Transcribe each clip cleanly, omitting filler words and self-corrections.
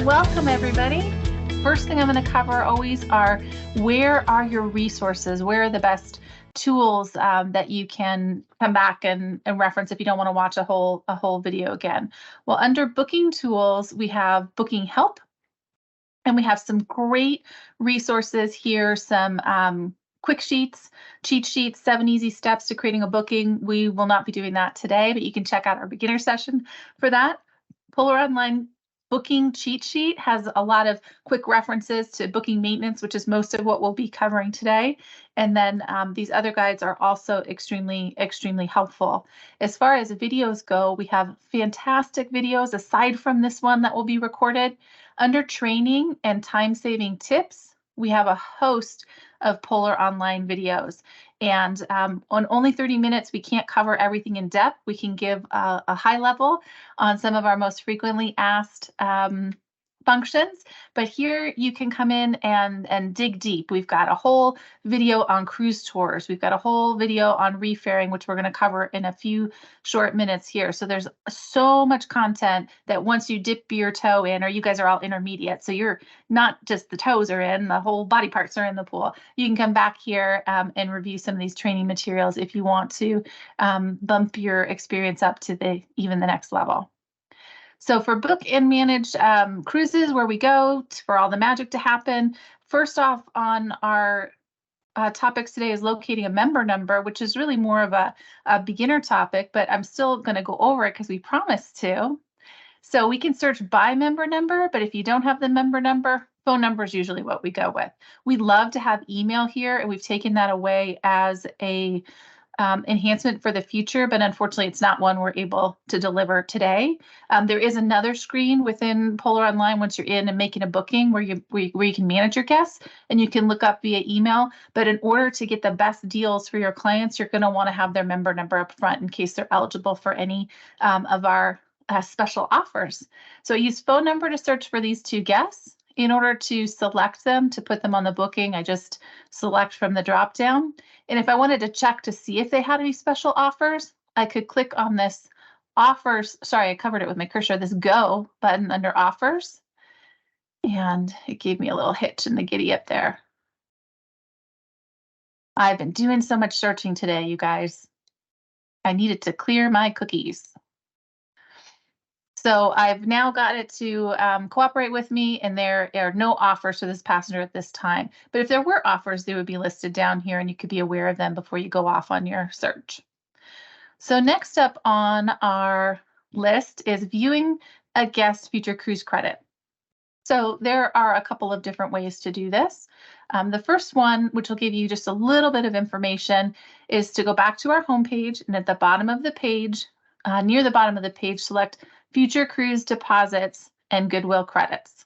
welcome everybody. First thing I'm going to cover always are where are your resources? Where are the best tools that you can come back and reference if you don't want to watch a whole video again? Well, under booking tools, we have booking help, and we have some great resources here, some quick sheets, cheat sheets, 7 easy steps to creating a booking. We will not be doing that today, but you can check out our beginner session for that. Polar Online booking cheat sheet has a lot of quick references to booking maintenance, which is most of what we'll be covering today. And then these other guides are also extremely helpful. As far as videos go, we have fantastic videos aside from this one that will be recorded. Under training and time-saving tips, we have a host of Polar Online videos. And on only 30 minutes, we can't cover everything in depth. We can give a high level on some of our most frequently asked functions, but here you can come in and dig deep. We've got a whole video on cruise tours. We've got a whole video on refaring, which we're going to cover in a few short minutes here. So there's so much content that once you dip your toe in, or you guys are all intermediate, so you're not just the toes are in, the whole body parts are in the pool. You can come back here and review some of these training materials if you want to bump your experience up to even the next level. So for book and manage cruises, where we go for all the magic to happen, first off on our topics today is locating a member number, which is really more of a beginner topic, but I'm still going to go over it because we promised to. So we can search by member number, but if you don't have the member number, phone number is usually what we go with. We love to have email here, and we've taken that away as a enhancement for the future, but unfortunately it's not one we're able to deliver today. There is another screen within Polar Online once you're in and making a booking where you can manage your guests and you can look up via email. But in order to get the best deals for your clients, you're going to want to have their member number up front in case they're eligible for any of our special offers. So I use phone number to search for these two guests. In order to select them, to put them on the booking, I just select from the drop down. And if I wanted to check to see if they had any special offers, I could click on this offers. Sorry, I covered it with my cursor, this go button under offers. And it gave me a little hitch in the giddy up there. I've been doing so much searching today, you guys. I needed to clear my cookies. So I've now got it to cooperate with me, and there are no offers for this passenger at this time. But if there were offers, they would be listed down here, and you could be aware of them before you go off on your search. So next up on our list is viewing a guest future cruise credit. So there are a couple of different ways to do this. The first one, which will give you just a little bit of information, is to go back to our homepage, and at the bottom of the page, near the bottom of the page, select future cruise deposits and goodwill credits.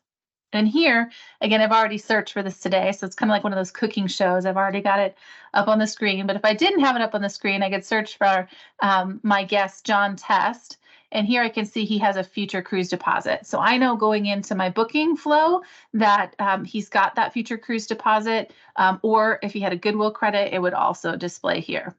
And here, again, I've already searched for this today, so it's kind of like one of those cooking shows. I've already got it up on the screen, but if I didn't have it up on the screen, I could search for my guest, John Test, and here I can see he has a future cruise deposit. So I know going into my booking flow that he's got that future cruise deposit, or if he had a goodwill credit, it would also display here.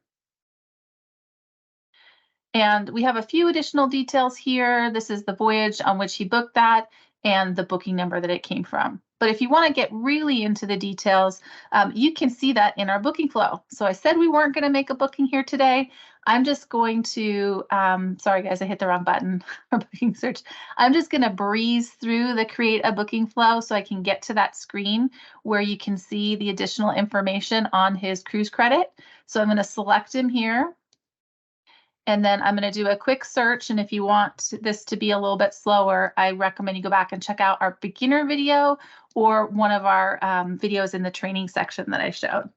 And we have a few additional details here. This is the voyage on which he booked that and the booking number that it came from. But if you want to get really into the details, you can see that in our booking flow. So I said we weren't going to make a booking here today. I'm just going to, sorry guys, I hit the wrong button for booking search. I'm just going to breeze through the create a booking flow so I can get to that screen where you can see the additional information on his cruise credit. So I'm going to select him here. And then I'm going to do a quick search. And if you want this to be a little bit slower, I recommend you go back and check out our beginner video or one of our videos in the training section that I showed.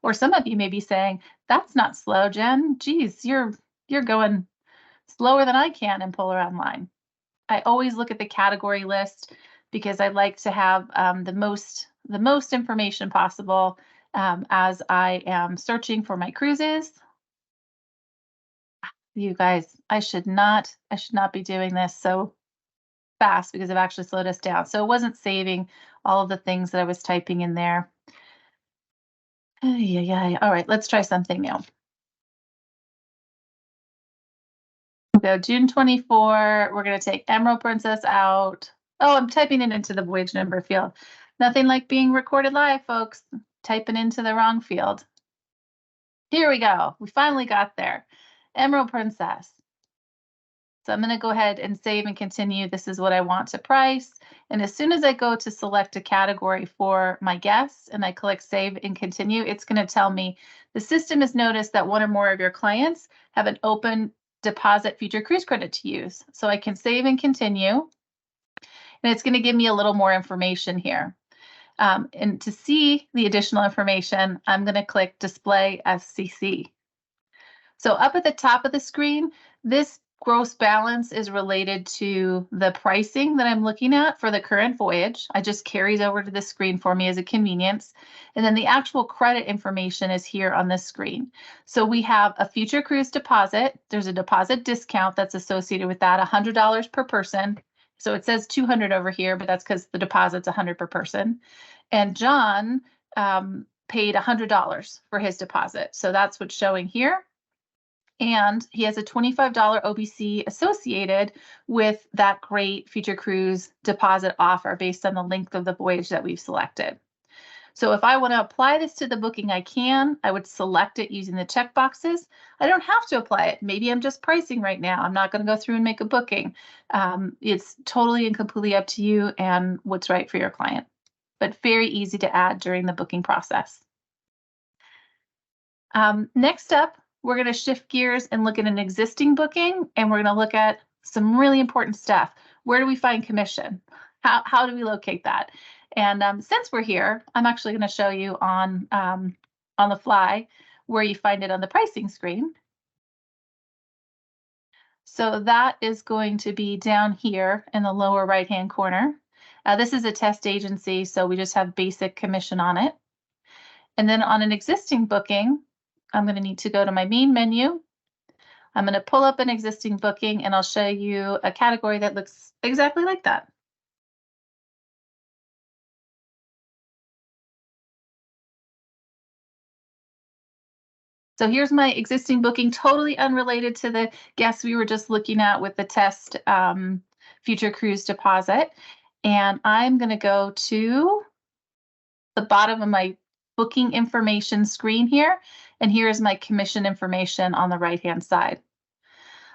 Or some of you may be saying, that's not slow, Jen. Geez, you're going slower than I can in Polar Online. I always look at the category list because I like to have the most information possible as I am searching for my cruises. You guys, I should not be doing this so fast because I've actually slowed us down. So it wasn't saving all of the things that I was typing in there. Yeah. All right, let's try something new. We'll go June 24. We're going to take Emerald Princess out. Oh, I'm typing it into the voyage number field. Nothing like being recorded live, folks. Typing into the wrong field. Here we go. We finally got there. Emerald Princess. So I'm going to go ahead and save and continue. This is what I want to price. And as soon as I go to select a category for my guests and I click save and continue, it's going to tell me the system has noticed that one or more of your clients have an open deposit future cruise credit to use. So I can save and continue. And it's going to give me a little more information here. And to see the additional information, I'm going to click Display SCC. So up at the top of the screen, this gross balance is related to the pricing that I'm looking at for the current voyage. I just carries over to the screen for me as a convenience. And then the actual credit information is here on this screen. So we have a future cruise deposit. There's a deposit discount that's associated with that, $100 per person. So it says 200 over here, but that's because the deposit's 100 per person. And John paid $100 for his deposit. So that's what's showing here. And he has a $25 OBC associated with that great future cruise deposit offer based on the length of the voyage that we've selected. So if I want to apply this to the booking, I can. I would select it using the check boxes. I don't have to apply it. Maybe I'm just pricing right now. I'm not going to go through and make a booking. It's totally and completely up to you and what's right for your client, but very easy to add during the booking process. Next up, we're going to shift gears and look at an existing booking, and we're going to look at some really important stuff. Where do we find commission? How do we locate that? And since we're here, I'm actually going to show you on the fly where you find it on the pricing screen. So that is going to be down here in the lower right-hand corner. This is a test agency, so we just have basic commission on it. And then on an existing booking, I'm going to need to go to my main menu. I'm going to pull up an existing booking and I'll show you a category that looks exactly like that. So here's my existing booking, totally unrelated to the guests we were just looking at with the test future cruise deposit. And I'm going to go to the bottom of my booking information screen here. And here's my commission information on the right-hand side.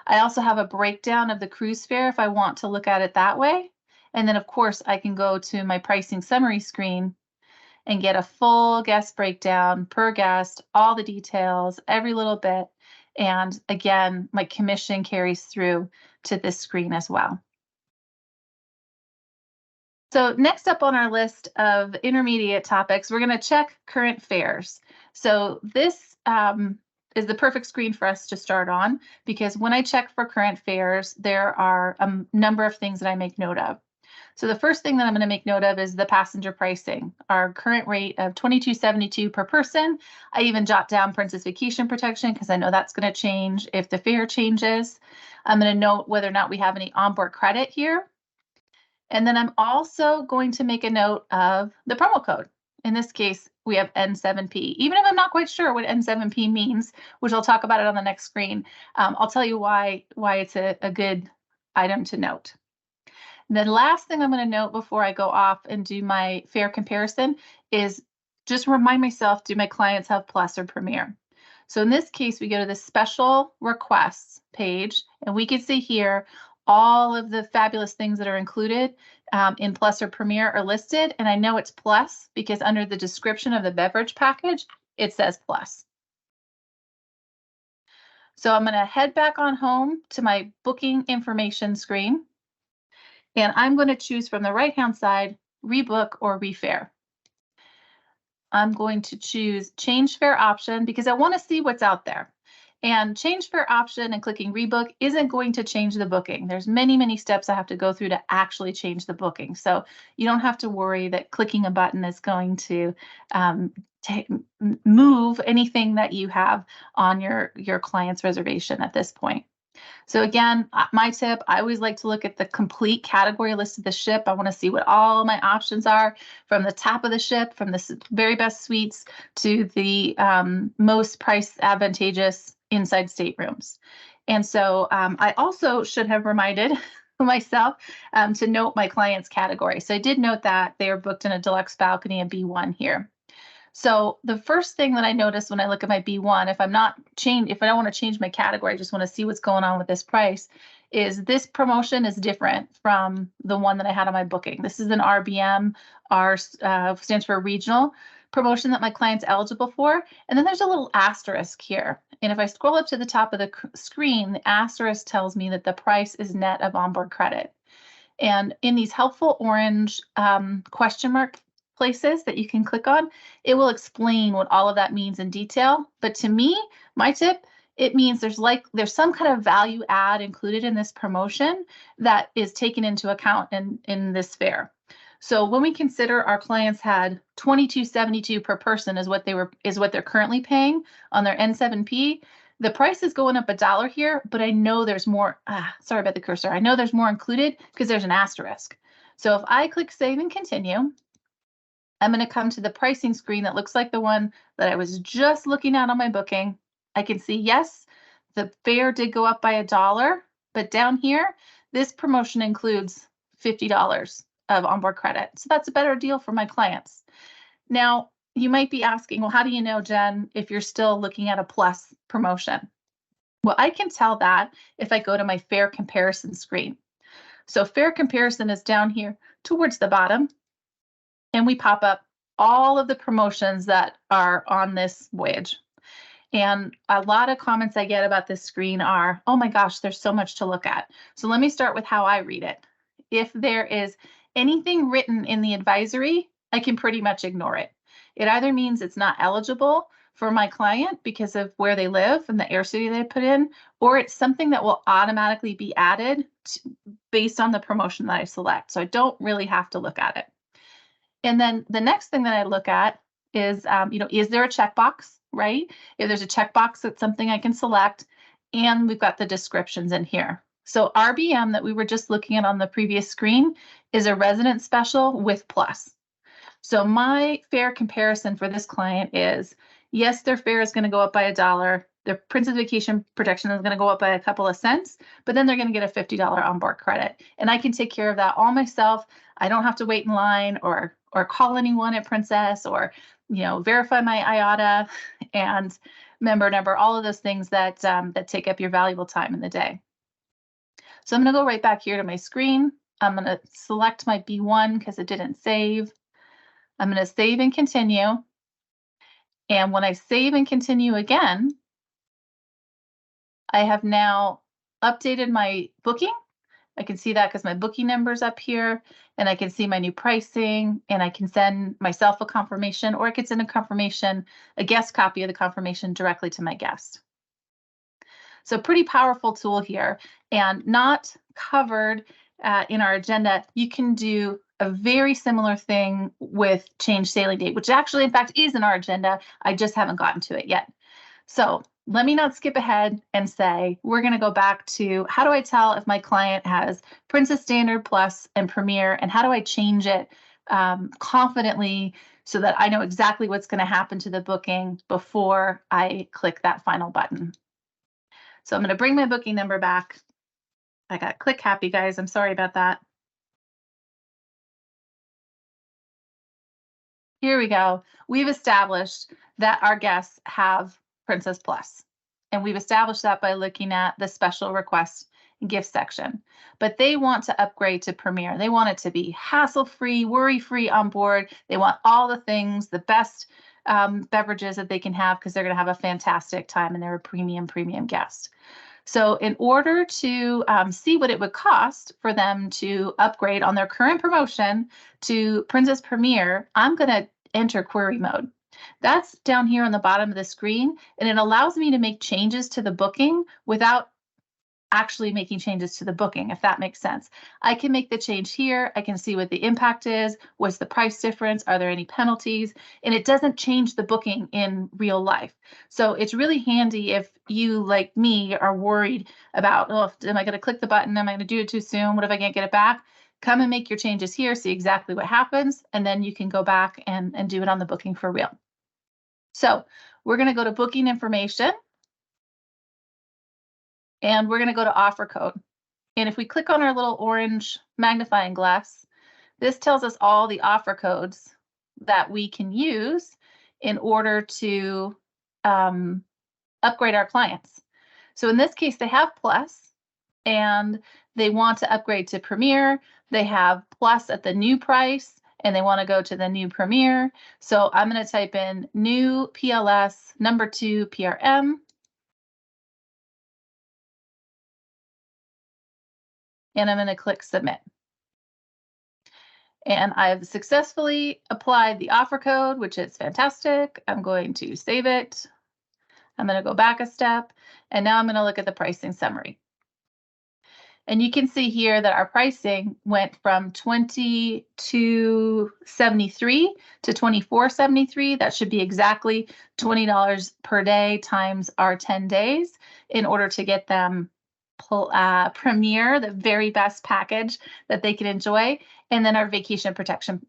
I also have a breakdown of the cruise fare if I want to look at it that way. And then, of course, I can go to my pricing summary screen and get a full guest breakdown per guest, all the details, every little bit. And again, my commission carries through to this screen as well. So next up on our list of intermediate topics, we're going to check current fares. So this is the perfect screen for us to start on, because when I check for current fares, there are a number of things that I make note of. So the first thing that I'm going to make note of is the passenger pricing. Our current rate of $22.72 per person. I even jot down Princess Vacation Protection because I know that's going to change if the fare changes. I'm going to note whether or not we have any onboard credit here. And then I'm also going to make a note of the promo code. In this case, we have N7P. Even if I'm not quite sure what N7P means, which I'll talk about it on the next screen, I'll tell you why it's a good item to note. The last thing I'm going to note before I go off and do my fare comparison is just remind myself, do my clients have Plus or Premier? So in this case, we go to the special requests page, and we can see here all of the fabulous things that are included in Plus or Premier are listed. And I know it's Plus because under the description of the beverage package, it says Plus. So I'm going to head back on home to my booking information screen. And I'm going to choose from the right-hand side, rebook or refare. I'm going to choose change fare option because I want to see what's out there. And change fare option and clicking rebook isn't going to change the booking. There's many, many steps I have to go through to actually change the booking. So you don't have to worry that clicking a button is going to move anything that you have on your client's reservation at this point. So again, my tip, I always like to look at the complete category list of the ship. I want to see what all my options are from the top of the ship, from the very best suites to the most price advantageous inside staterooms. And so I also should have reminded myself to note my client's category. So I did note that they are booked in a deluxe balcony, a B1 here. So the first thing that I notice when I look at my B1, if I don't want to change my category, I just want to see what's going on with this price, is this promotion is different from the one that I had on my booking. This is an RBM, R stands for regional promotion that my client's eligible for. And then there's a little asterisk here. And if I scroll up to the top of the screen, the asterisk tells me that the price is net of onboard credit. And in these helpful orange question mark places that you can click on, it will explain what all of that means in detail. But to me, my tip, it means there's some kind of value add included in this promotion that is taken into account in this fare. So when we consider our clients had $22.72 per person is what they're currently paying on their N7P. The price is going up $1 here, but I know there's more. Sorry about the cursor. I know there's more included because there's an asterisk. So if I click Save and Continue, I'm going to come to the pricing screen that looks like the one that I was just looking at on my booking. I can see, yes, the fare did go up by $1, but down here, this promotion includes $50 of onboard credit. So that's a better deal for my clients. Now, you might be asking, well, how do you know, Jen, if you're still looking at a plus promotion? Well, I can tell that if I go to my fare comparison screen. So fare comparison is down here towards the bottom, and we pop up all of the promotions that are on this voyage. And a lot of comments I get about this screen are, oh my gosh, there's so much to look at. So let me start with how I read it. If there is anything written in the advisory, I can pretty much ignore it. It either means it's not eligible for my client because of where they live and the air city they put in, or it's something that will automatically be added based on the promotion that I select. So I don't really have to look at it. And then the next thing that I look at is, is there a checkbox, right? If there's a checkbox, that's something I can select. And we've got the descriptions in here. So RBM that we were just looking at on the previous screen is a resident special with plus. So my fare comparison for this client is, yes, their fare is going to go up by $1. Their Princess Vacation Protection is going to go up by a couple of cents, but then they're going to get a $50 onboard credit. And I can take care of that all myself. I don't have to wait in line or call anyone at Princess or, verify my IATA and member number, all of those things that take up your valuable time in the day. So I'm going to go right back here to my screen. I'm going to select my B1 because it didn't save. I'm going to save and continue. And when I save and continue again, I have now updated my booking. I can see that because my booking number's up here, and I can see my new pricing, and I can send myself a confirmation, or I could send a guest copy of the confirmation directly to my guest. So pretty powerful tool here, and not covered in our agenda. You can do a very similar thing with change sailing date, which actually, in fact, is in our agenda. I just haven't gotten to it yet. So let me not skip ahead and say, we're going to go back to how do I tell if my client has Princess Standard Plus and Premier, and how do I change it confidently so that I know exactly what's going to happen to the booking before I click that final button. So I'm going to bring my booking number back. I got click happy, guys. I'm sorry about that. Here we go. We've established that our guests have Princess Plus, and we've established that by looking at the special request and gift section. But they want to upgrade to Premier. They want it to be hassle-free, worry-free on board. They want all the things, the best beverages that they can have because they're going to have a fantastic time and they're a premium guest. So in order to see what it would cost for them to upgrade on their current promotion to Princess Premier, I'm going to enter query mode. That's down here on the bottom of the screen, and it allows me to make changes to the booking without actually making changes to the booking, if that makes sense. I can make the change here. I can see what the impact is. What's the price difference? Are there any penalties? And it doesn't change the booking in real life. So it's really handy if you, like me, are worried about, oh, am I going to click the button? Am I going to do it too soon? What if I can't get it back? Come and make your changes here, see exactly what happens, and then you can go back and do it on the booking for real. So we're going to go to booking information. And we're going to go to offer code. And if we click on our little orange magnifying glass, this tells us all the offer codes that we can use in order to upgrade our clients. So in this case, they have Plus and they want to upgrade to Premier. They have Plus at the new price and they want to go to the new Premier. So I'm going to type in new PLS number 2 PRM. And I'm going to click submit. And I've successfully applied the offer code, which is fantastic. I'm going to save it. I'm going to go back a step, and now I'm going to look at the pricing summary. And you can see here that our pricing went from $22.73 to $24.73. That should be exactly $20 per day times our 10 days in order to get them Premier, the very best package that they can enjoy. And then our vacation protection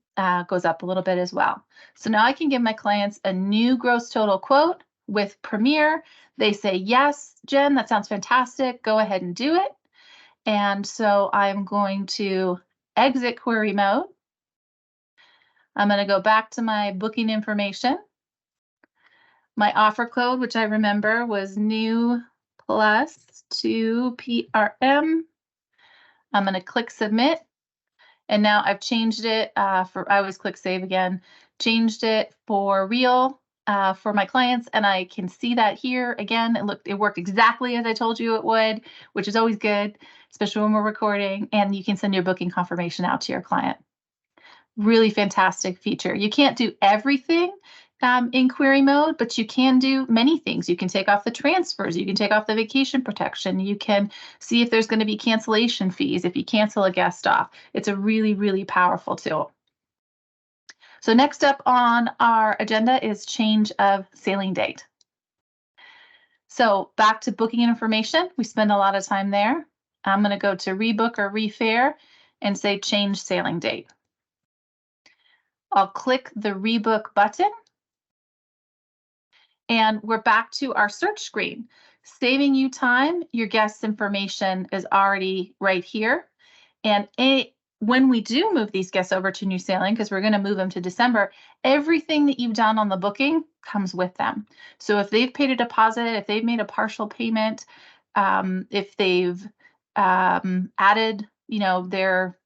goes up a little bit as well. So now I can give my clients a new gross total quote with Premier. They say, yes, Jen, that sounds fantastic. Go ahead and do it. And so I'm going to exit query mode. I'm going to go back to my booking information. My offer code, which I remember was new plus 2 PRM. I'm going to click submit. And now I've changed it I always click save again, changed it for real for my clients. And I can see that here again, it worked exactly as I told you it would, which is always good, especially when we're recording. And you can send your booking confirmation out to your client. Really fantastic feature. You can't do everything in query mode, but you can do many things. You can take off the transfers. You can take off the vacation protection. You can see if there's going to be cancellation fees if you cancel a guest off. It's a really, really powerful tool. So next up on our agenda is change of sailing date. So back to booking information. We spend a lot of time there. I'm going to go to rebook or refare and say change sailing date. I'll click the rebook button. And we're back to our search screen. Saving you time, your guest's information is already right here. And when we do move these guests over to new sailing, because we're going to move them to December, everything that you've done on the booking comes with them. So if they've paid a deposit, if they've made a partial payment, if they've added, their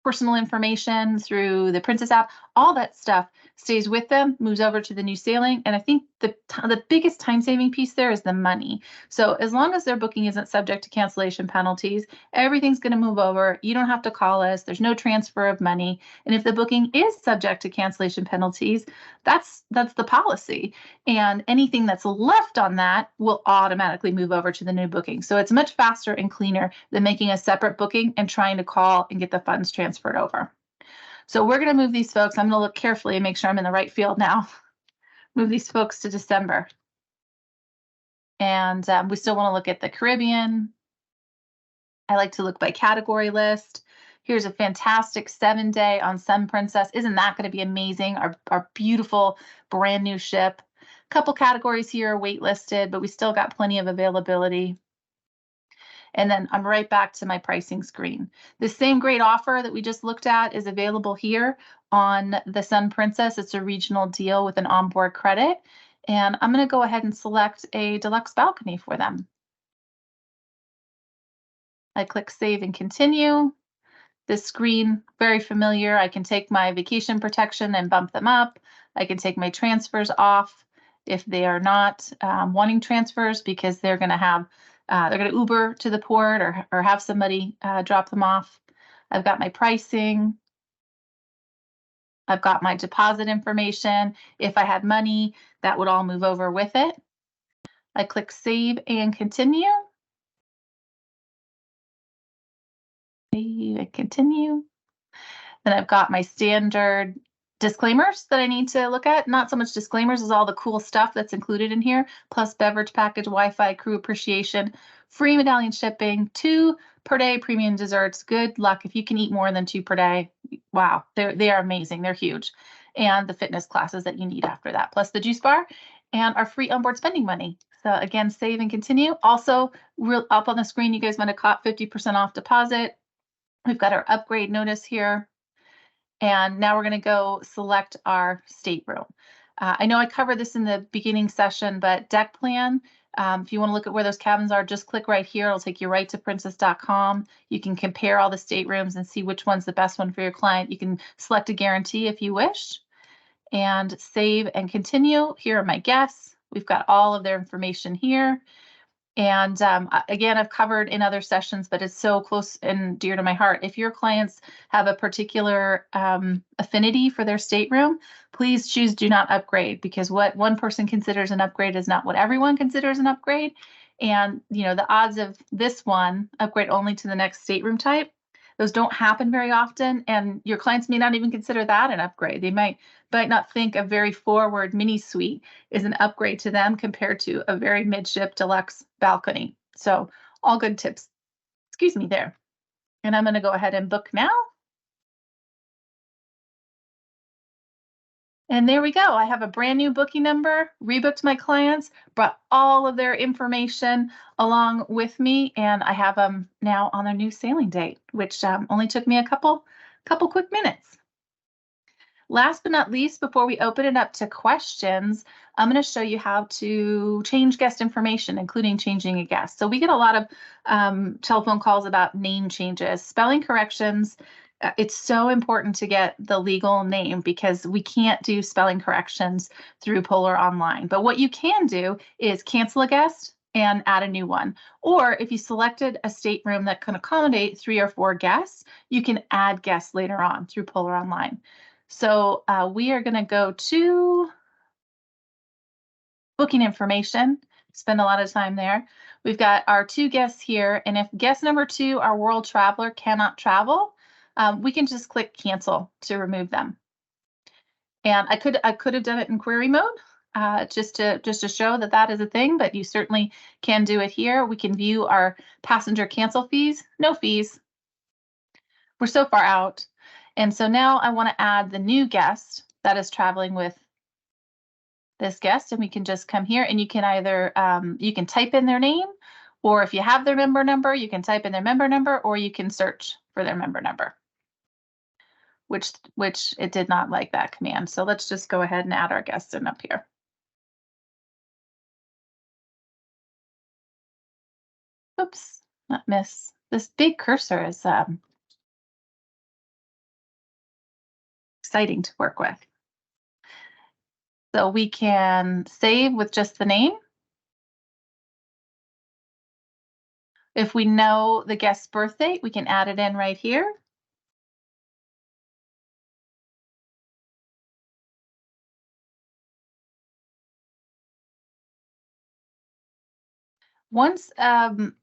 personal information through the Princess app, all that stuff stays with them, moves over to the new sailing. And I think the biggest time-saving piece there is the money. So as long as their booking isn't subject to cancellation penalties, everything's going to move over. You don't have to call us. There's no transfer of money. And if the booking is subject to cancellation penalties, that's the policy. And anything that's left on that will automatically move over to the new booking. So it's much faster and cleaner than making a separate booking and trying to call and get the funds transferred over. So we're going to move these folks. I'm going to look carefully and make sure I'm in the right field now. Move these folks to December. And we still want to look at the Caribbean. I like to look by category list. Here's a fantastic 7-day on Sun Princess. Isn't that going to be amazing? Our beautiful brand new ship. A couple categories here are waitlisted, but we still got plenty of availability. And then I'm right back to my pricing screen. The same great offer that we just looked at is available here on the Sun Princess. It's a regional deal with an onboard credit. And I'm going to go ahead and select a deluxe balcony for them. I click save and continue. This screen, very familiar. I can take my vacation protection and bump them up. I can take my transfers off if they are not wanting transfers because they're going to Uber to the port or have somebody drop them off. I've got my pricing. I've got my deposit information. If I had money, that would all move over with it. I click save and continue. Save and continue. Then I've got my standard disclaimers that I need to look at. Not so much disclaimers as all the cool stuff that's included in here, plus beverage package, Wi-Fi, crew appreciation, free medallion shipping, 2 per day premium desserts. Good luck if you can eat more than 2 per day. Wow, they are amazing. They're huge. And the fitness classes that you need after that, plus the juice bar and our free onboard spending money. So again, save and continue. Also, up on the screen, you guys might have caught 50% off deposit. We've got our upgrade notice here. And now we're going to go select our stateroom. I know I covered this in the beginning session, but deck plan, if you want to look at where those cabins are, just click right here. It'll take you right to princess.com. You can compare all the staterooms and see which one's the best one for your client. You can select a guarantee if you wish and save and continue. Here are my guests. We've got all of their information here. And again, I've covered in other sessions, but it's so close and dear to my heart. If your clients have a particular affinity for their stateroom, please choose do not upgrade, because what one person considers an upgrade is not what everyone considers an upgrade. And the odds of this one upgrade only to the next stateroom type, those don't happen very often. And your clients may not even consider that an upgrade. They might not think a very forward mini suite is an upgrade to them compared to a very midship deluxe balcony. So all good tips, excuse me there. And I'm going to go ahead and book now. And there we go. I have a brand new booking number, rebooked my clients, brought all of their information along with me, and I have them now on their new sailing date, which only took me a couple quick minutes. Last but not least, before we open it up to questions, I'm going to show you how to change guest information, including changing a guest. So we get a lot of telephone calls about name changes, spelling corrections. It's so important to get the legal name because we can't do spelling corrections through Polar Online. But what you can do is cancel a guest and add a new one. Or if you selected a stateroom that can accommodate 3 or 4 guests, you can add guests later on through Polar Online. So we are going to go to booking information, spend a lot of time there. We've got our 2 guests here, and if guest number 2, our world traveler, cannot travel, we can just click cancel to remove them. And I could have done it in query mode just to show that that is a thing, but you certainly can do it here. We can view our passenger cancel fees, no fees. We're so far out. And so now I want to add the new guest that is traveling with this guest, and we can just come here and you can either you can type in their name, or if you have their member number, you can type in their member number, or you can search for their member number, which it did not like that command. So let's just go ahead and add our guest in up here. Oops, not miss. This big cursor is exciting to work with. So we can save with just the name. If we know the guest's birth date, we can add it in right here. Once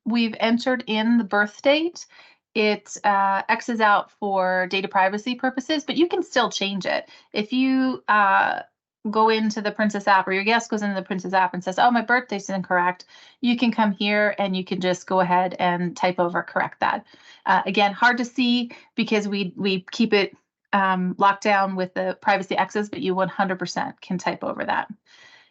we've entered in the birth date, it X's out for data privacy purposes, but you can still change it. If you go into the Princess app, or your guest goes into the Princess app and says, oh, my birthday's incorrect, you can come here and you can just go ahead and type over, correct that. Again, hard to see because we keep it locked down with the privacy X's, but you 100% can type over that.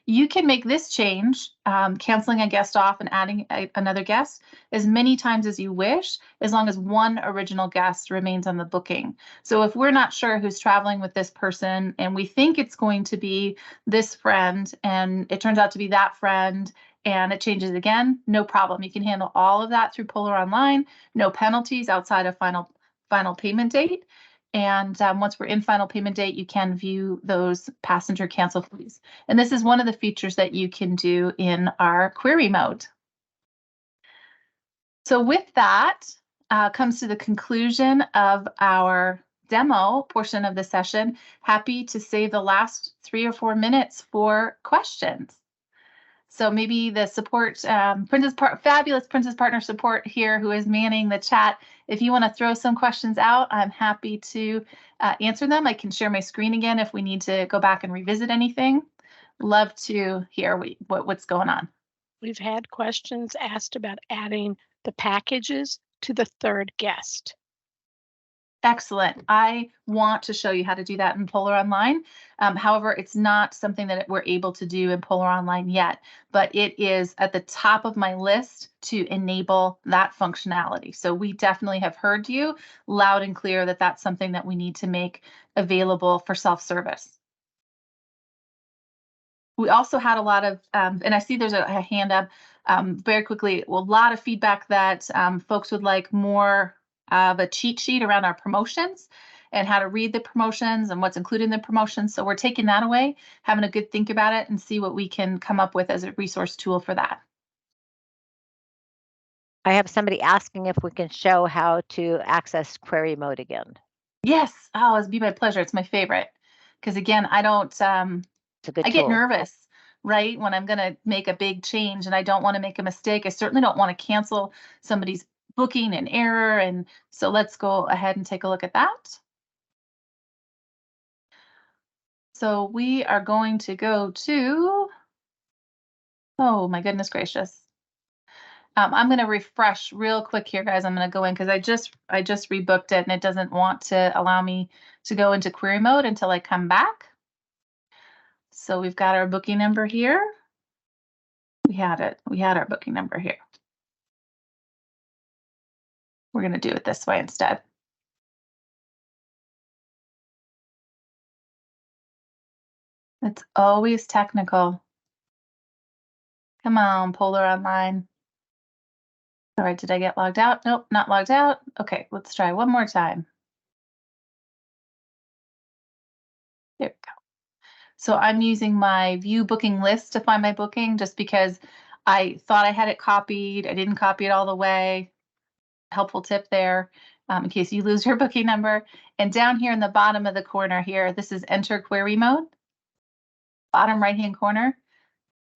You can make this change, canceling a guest off and adding another guest, as many times as you wish, as long as one original guest remains on the booking. So if we're not sure who's traveling with this person and we think it's going to be this friend and it turns out to be that friend and it changes again, no problem. You can handle all of that through Polar Online, no penalties outside of final payment date. And once we're in final payment date, you can view those passenger cancel fees. And this is one of the features that you can do in our query mode. So with that comes to the conclusion of our demo portion of the session. Happy to save the last 3 or 4 minutes for questions. So maybe the support, fabulous Princess Partner support here who is manning the chat. If you want to throw some questions out, I'm happy to answer them. I can share my screen again if we need to go back and revisit anything. Love to hear what's going on. We've had questions asked about adding the packages to the 3rd guest. Excellent. I want to show you how to do that in Polar Online. However, it's not something that we're able to do in Polar Online yet, but it is at the top of my list to enable that functionality. So we definitely have heard you loud and clear that that's something that we need to make available for self-service. We also had a lot of, and I see there's a hand up very quickly, a lot of feedback that folks would like more of a cheat sheet around our promotions and how to read the promotions and what's included in the promotions. So we're taking that away, having a good think about it and see what we can come up with as a resource tool for that. I have somebody asking if we can show how to access query mode again. Yes. Oh, it'd be my pleasure. It's my favorite. Because again, I don't, It's a good I tool. get nervous, right? When I'm going to make a big change and I don't want to make a mistake. I certainly don't want to cancel somebody's booking an error. And so let's go ahead and take a look at that. So we are going to go to, oh my goodness gracious. I'm going to refresh real quick here, guys. I'm going to go in because I just rebooked it and it doesn't want to allow me to go into query mode until I come back. So we've got our booking number here. We had it. We had our booking number here. We're going to do it this way instead. It's always technical. Come on, Polar Online. All right, did I get logged out? Nope, not logged out. Okay, let's try one more time. There we go. So I'm using my view booking list to find my booking just because I thought I had it copied. I didn't copy it all the way. Helpful tip there in case you lose your booking number. And down here in the bottom of the corner here, this is enter query mode, bottom right-hand corner.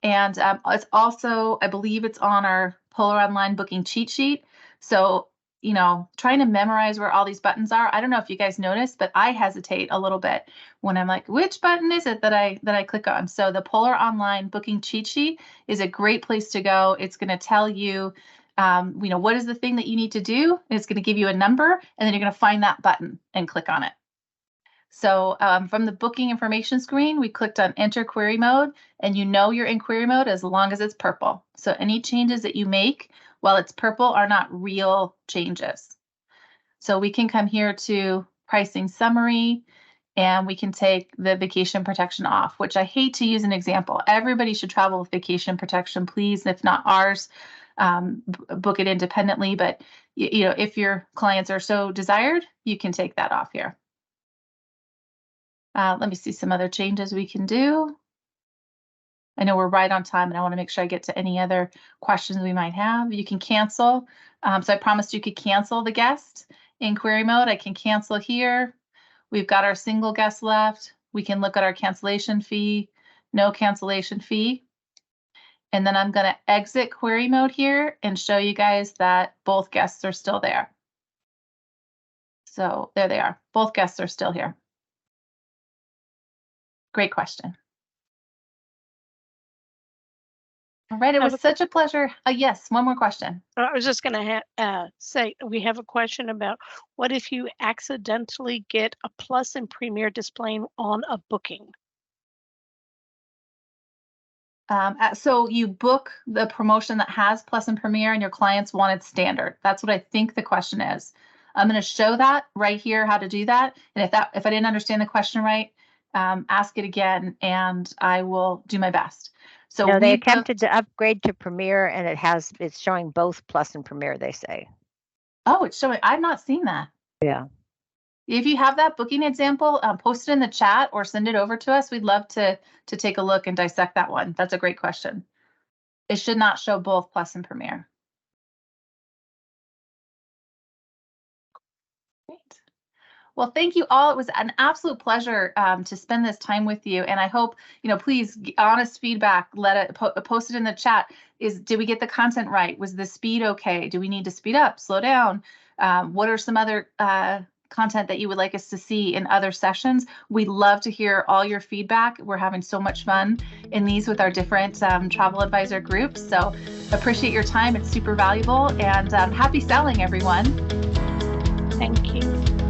And it's also, I believe it's on our Polar Online booking cheat sheet. So, you know, trying to memorize where all these buttons are. I don't know if you guys noticed, but I hesitate a little bit when I'm like, which button is it that I click on? So the Polar Online booking cheat sheet is a great place to go. It's going to tell you, you know, what is the thing that you need to do? It's going to give you a number, and then you're going to find that button and click on it. So from the booking information screen, we clicked on enter query mode, and you know you're in query mode as long as it's purple. So any changes that you make while it's purple are not real changes. So we can come here to pricing summary, and we can take the vacation protection off, which I hate to use an example. Everybody should travel with vacation protection, please. If not ours, book it independently. But you know, if your clients are so desired, you can take that off here. Let me see some other changes we can do. I know we're right on time, and I want to make sure I get to any other questions we might have. You can cancel. So I promised you could cancel the guest in query mode. I can cancel here. We've got our single guest left. We can look at our cancellation fee, no cancellation fee. And then I'm going to exit query mode here and show you guys that both guests are still there. So there they are. Both guests are still here. Great question. All right, it was such a pleasure. Yes, one more question. I was just going to say, we have a question about what if you accidentally get a Plus and Premier displaying on a booking? So you book the promotion that has Plus and Premier and your clients wanted standard. That's what I think the question is. I'm going to show that right here, how to do that. And if I didn't understand the question right, ask it again and I will do my best. So no, they attempted to upgrade to Premier and it's showing both Plus and Premier, they say. Oh, it's showing. I've not seen that. Yeah. If you have that booking example, post it in the chat or send it over to us. We'd love to take a look and dissect that one. That's a great question. It should not show both Plus and Premier. Great. Well, thank you all. It was an absolute pleasure to spend this time with you. And I hope, you know, please, honest feedback, post it in the chat. Did we get the content right? Was the speed okay? Do we need to speed up, slow down? What are some other content that you would like us to see in other sessions? We'd love to hear all your feedback. We're having so much fun in these with our different travel advisor groups. So appreciate your time. It's super valuable, and happy selling, everyone. Thank you.